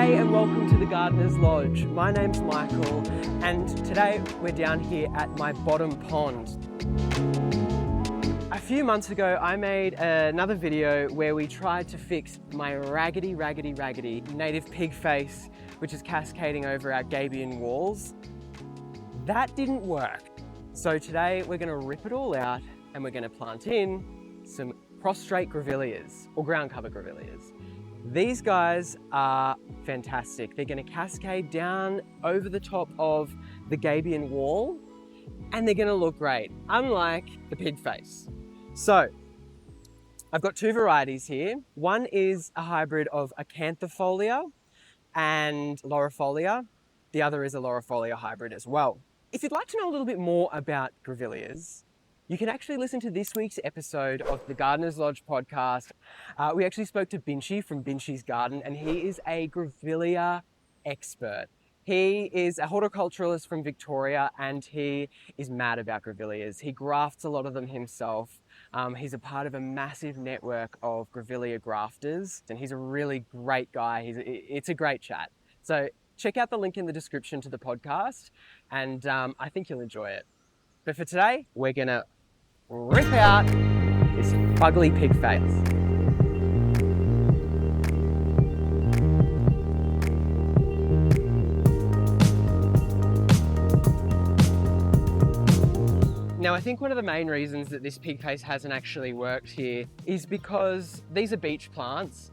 G'day and welcome to the Gardener's Lodge. My name's Michael and today we're down here at my bottom pond. A few months ago I made another video where we tried to fix my raggedy native Pigface, which is cascading over our gabion walls. That didn't work. So today we're going to rip it all out and we're going to plant in some prostrate Grevilleas or ground cover Grevilleas. These guys are fantastic. They're going to cascade down over the top of the gabion wall and they're going to look great, unlike the Pigface. So I've got two varieties here. One is a hybrid of Acanthofolia and Laurifolia. The other is a Laurifolia hybrid as well. If you'd like to know a little bit more about Grevilleas, you can actually listen to this week's episode of the Gardener's Lodge podcast. We actually spoke to Binchy from Binchy's Garden, and he is a Grevillea expert. He is a horticulturalist from Victoria, and he is mad about Grevilleas. He grafts a lot of them himself. He's a part of a massive network of Grevillea grafters, and he's a really great guy. It's a great chat. So check out the link in the description to the podcast, and I think you'll enjoy it. But for today, we're gonna rip out this fugly Pigface. Now, I think one of the main reasons that this Pigface hasn't actually worked here is because these are beach plants.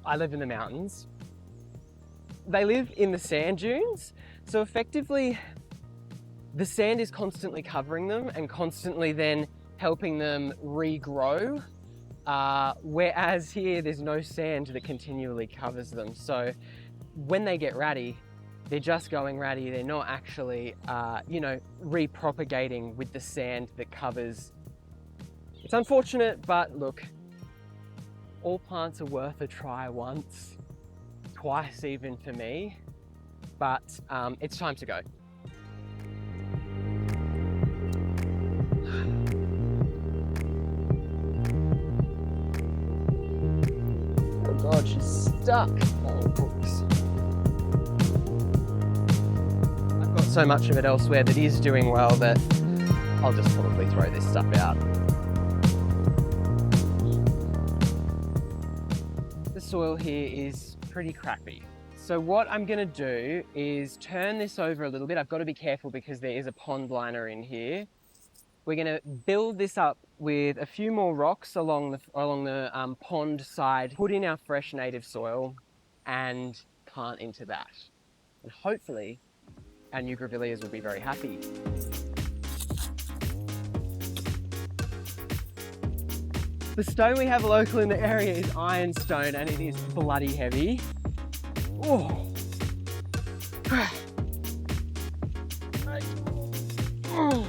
I live in the mountains. They live in the sand dunes, so effectively the sand is constantly covering them and constantly then helping them regrow, whereas here there's no sand that continually covers them. So when they get ratty, they're just going ratty. They're not actually, repropagating with the sand that covers. It's unfortunate, but look, all plants are worth a try once, twice even for me, but it's time to go. Oh God, she's stuck. Oh, books. I've got so much of it elsewhere that is doing well that I'll just probably throw this stuff out. The soil here is pretty crappy. So what I'm gonna do is turn this over a little bit. I've got to be careful because there is a pond liner in here. We're gonna build this up with a few more rocks along the pond side, put in our fresh native soil and plant into that. And hopefully our new Grevilleas will be very happy. The stone we have local in the area is ironstone and it is bloody heavy. Oh. Oh.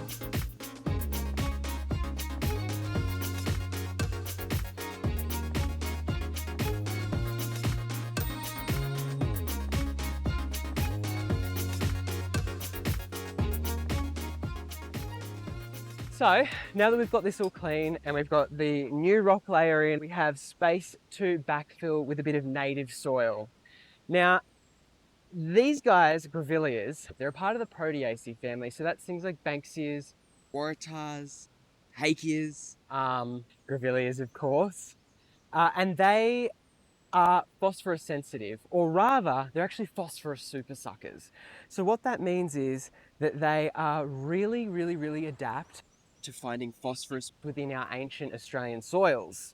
So now that we've got this all clean and we've got the new rock layer in, we have space to backfill with a bit of native soil. Now, these guys, Grevilleas, they're a part of the Proteaceae family. So that's things like Banksias, Waratahs, Hakeas, Grevilleas, of course. And they are phosphorus sensitive, or rather, they're actually phosphorus super suckers. So what that means is that they are really adapt to finding phosphorus within our ancient Australian soils.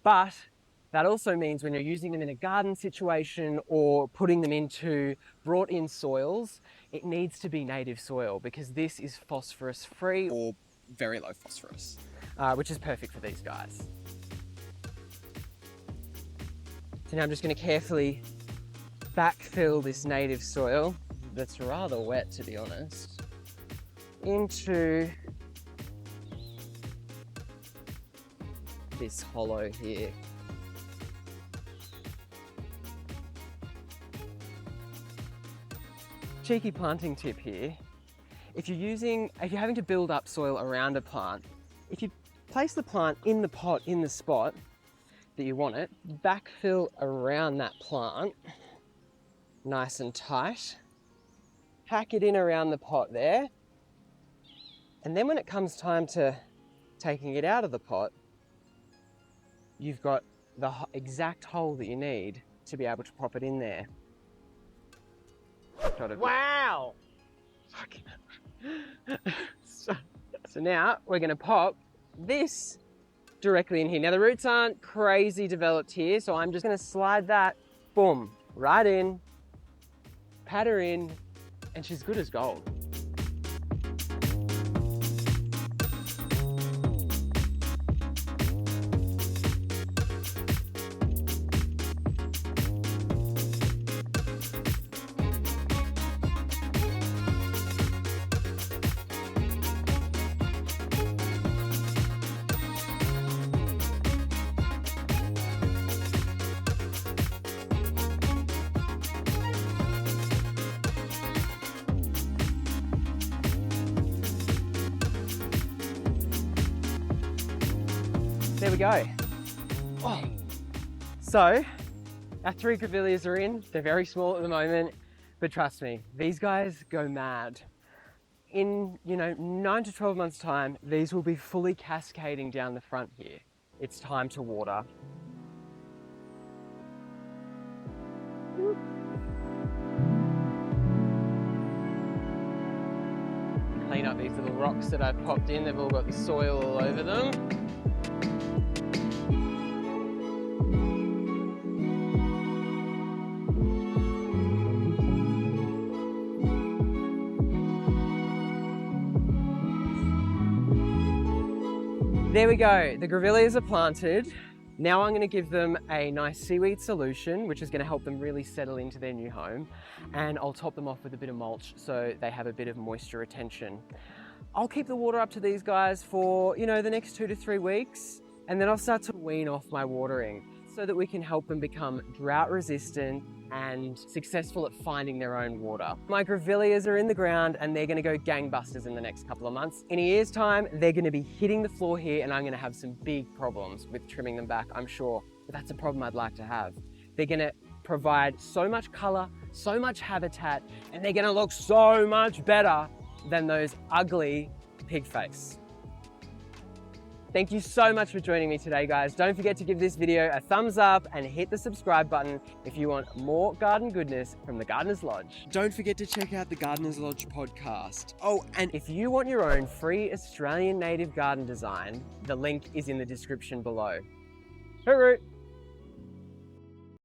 But that also means when you're using them in a garden situation or putting them into brought in soils, it needs to be native soil because this is phosphorus free or very low phosphorus, which is perfect for these guys. So now I'm just going to carefully backfill this native soil that's rather wet, to be honest, into this hollow here. Cheeky planting tip here. If you're having to build up soil around a plant, if you place the plant in the pot, in the spot that you want it, backfill around that plant, nice and tight. Pack it in around the pot there. And then when it comes time to taking it out of the pot, you've got the exact hole that you need to be able to pop it in there. Wow! So now we're going to pop this directly in here. Now the roots aren't crazy developed here, so I'm just going to slide that, boom, right in, pat her in, and she's good as gold. There we go. Oh. So, our 3 Grevilleas are in. They're very small at the moment, but trust me, these guys go mad. In, 9 to 12 months time, these will be fully cascading down the front here. It's time to water. Clean up these little rocks that I've popped in. They've all got the soil all over them. There we go, the Grevilleas are planted. Now I'm going to give them a nice seaweed solution, which is going to help them really settle into their new home. And I'll top them off with a bit of mulch so they have a bit of moisture retention. I'll keep the water up to these guys for, the next 2 to 3 weeks. And then I'll start to wean off my watering so that we can help them become drought resistant and successful at finding their own water. My Grevilleas are in the ground and they're gonna go gangbusters in the next couple of months. In a year's time, they're gonna be hitting the floor here and I'm gonna have some big problems with trimming them back, I'm sure. But that's a problem I'd like to have. They're gonna provide so much color, so much habitat, and they're gonna look so much better than those ugly Pigface. Thank you so much for joining me today, guys. Don't forget to give this video a thumbs up and hit the subscribe button if you want more garden goodness from the Gardener's Lodge. Don't forget to check out the Gardener's Lodge podcast. Oh, and if you want your own free Australian native garden design, the link is in the description below. Hooroo!